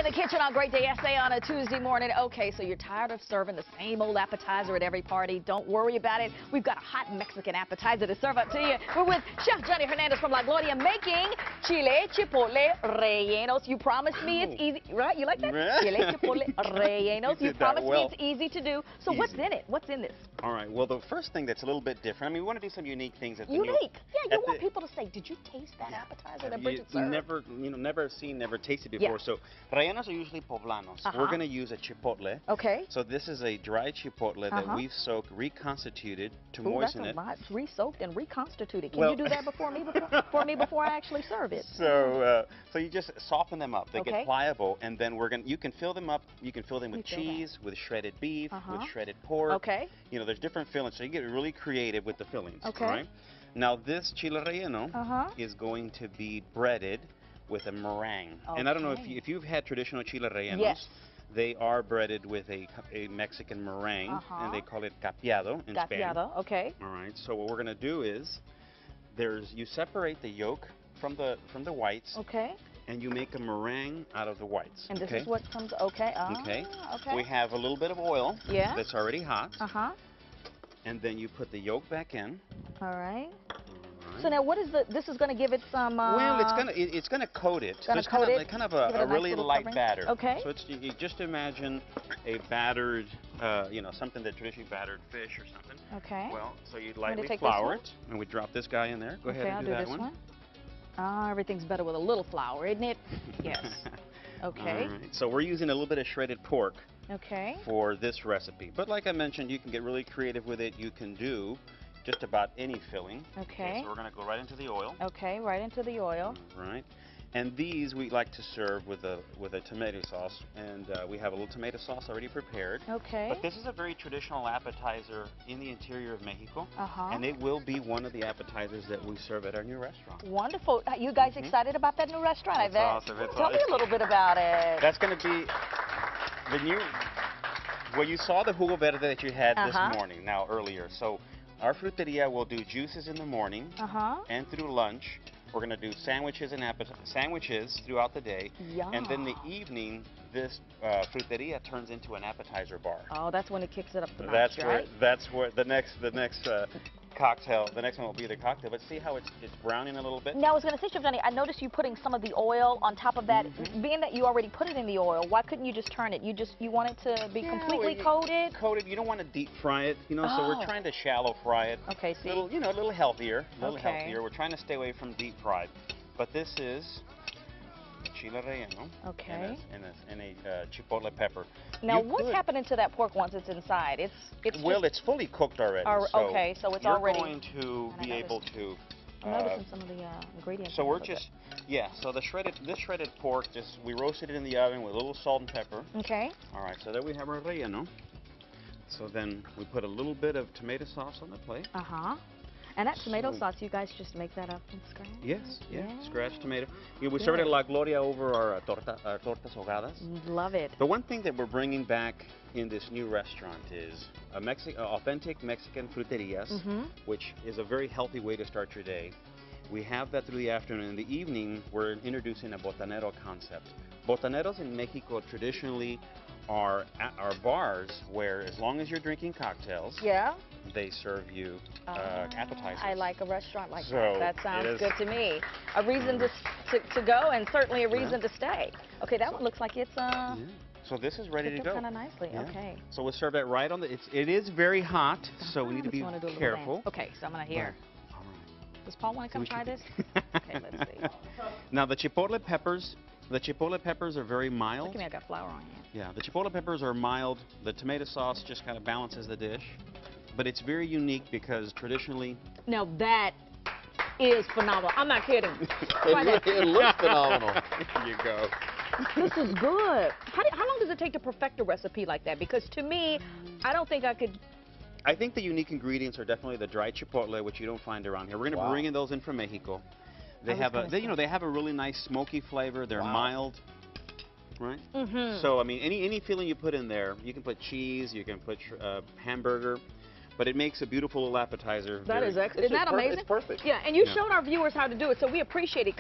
the kitchen on Great Day Essay on a Tuesday morning. Okay, so you're tired of serving the same old appetizer at every party. Don't worry about it. We've got a hot Mexican appetizer to serve up to you. We're with Chef Johnny Hernandez from La Gloria making chile, chipotle, rellenos. You promised me it's easy, right? You like that? Chile, chipotle, rellenos. You promised me it's easy to do. So what's in it? What's in this? All right. Well, the first thing that's a little bit different. I mean, we want to do some unique things at the Unique? Yeah, you want people to say, did you taste that appetizer that Bridget served? Never seen, never tasted before. Yeah. So rellenos are usually poblanos. We're going to use a chipotle. Okay. So this is a dry chipotle that we've soaked, reconstituted to moisten it. That's a lot. Re-soaked and reconstituted. Can you do that before I actually serve it? So you just soften them up. They get pliable, and then you can fill them up. You can fill them with cheese, with shredded beef, with shredded pork. Okay. You know, there's different fillings, so you get really creative with the fillings. Okay. Right? Now this chile relleno is going to be breaded with a meringue. Okay. And I don't know if you've had traditional chile rellenos. Yes. They are breaded with a Mexican meringue, and they call it capeado in Spanish. Capeado, okay. All right. So what we're going to do is, you separate the yolk from the whites. Okay. And you make a meringue out of the whites. And this is what comes. Okay. Okay. We have a little bit of oil. Yeah. That's already hot. And then you put the yolk back in. All right. So now, what is this is going to give it some? Well, it's gonna coat it. So it's kind of a really light batter. Okay. So you just imagine a battered, something that traditionally battered fish or something. Okay. Well, so you lightly flour it, and we drop this guy in there. Go ahead and do that one. Everything's better with a little flour, isn't it? Yes. Okay. All right. So we're using a little bit of shredded pork. Okay. For this recipe, but like I mentioned, you can get really creative with it. You can do just about any filling. Okay. So we're going to go right into the oil. Okay, right into the oil. All right. And these we like to serve with a tomato sauce, and we have a little tomato sauce already prepared. Okay. But this is a very traditional appetizer in the interior of Mexico, and it will be one of the appetizers that we serve at our new restaurant. Wonderful. Are you guys excited about that new restaurant? It's awesome. Tell me a little bit about it. That's going to be the new. Well, you saw the jugo verde that you had this morning, earlier. So our fruteria will do juices in the morning and through lunch. We're going to do sandwiches and sandwiches throughout the day. Yum. And then the evening, this fruteria turns into an appetizer bar. Oh, that's when it kicks it up the notch, right? That's where the next cocktail, the next one will be the cocktail. But see how it's browning a little bit? Now, I was going to say, Chef Johnny, I noticed you putting some of the oil on top of that. Being that you already put it in the oil, why couldn't you just turn it? You want it to be completely coated? Coated. You don't want to deep fry it, so we're trying to shallow fry it. Okay, see? A little healthier. Healthier. We're trying to stay away from deep fried. But this is chile relleno. Okay. And a chipotle pepper. Now, what's happening to that pork once it's inside? It's fully cooked already. Okay, so it's already. You're going to be able to. I'm noticing some of the ingredients. So we're just, so this shredded pork, we roasted it in the oven with a little salt and pepper. Okay. All right, so there we have our relleno. So then we put a little bit of tomato sauce on the plate. And that tomato sauce, you guys just make that up from scratch? Yes, scratch tomato. We serve it at La Gloria over our tortas ahogadas. Love it. The one thing that we're bringing back in this new restaurant is authentic Mexican fruterias, which is a very healthy way to start your day. We have that through the afternoon. In the evening, we're introducing a botanero concept. Botaneros in Mexico traditionally are bars where, as long as you're drinking cocktails, they serve you appetizers. I like a restaurant like that. That sounds good to me. A reason to go, and certainly a reason to stay. Okay, that one looks like it's So this is ready to go. Kind of nicely. Okay. So we'll serve that right on the. It is very hot, so we need to be careful. Okay, so I'm gonna hear. All right. Does Paul want to come try this? Okay, let's see. Now the chipotle peppers. The chipotle peppers are very mild. Look at me, I got flour on here. Yeah, the chipotle peppers are mild. The tomato sauce just kind of balances the dish. But it's very unique because traditionally... Now that is phenomenal. I'm not kidding. It looks phenomenal. There you go. This is good. How long does it take to perfect a recipe like that? Because to me, I don't think I could... I think the unique ingredients are definitely the dry chipotle, which you don't find around here. We're going to bring in those in from Mexico. They have a really nice smoky flavor. They're mild, right? So I mean, any filling you put in there, you can put cheese, you can put hamburger, but it makes a beautiful little appetizer. That is excellent. Isn't that amazing? It's perfect. Yeah, and you showed our viewers how to do it, so we appreciate it.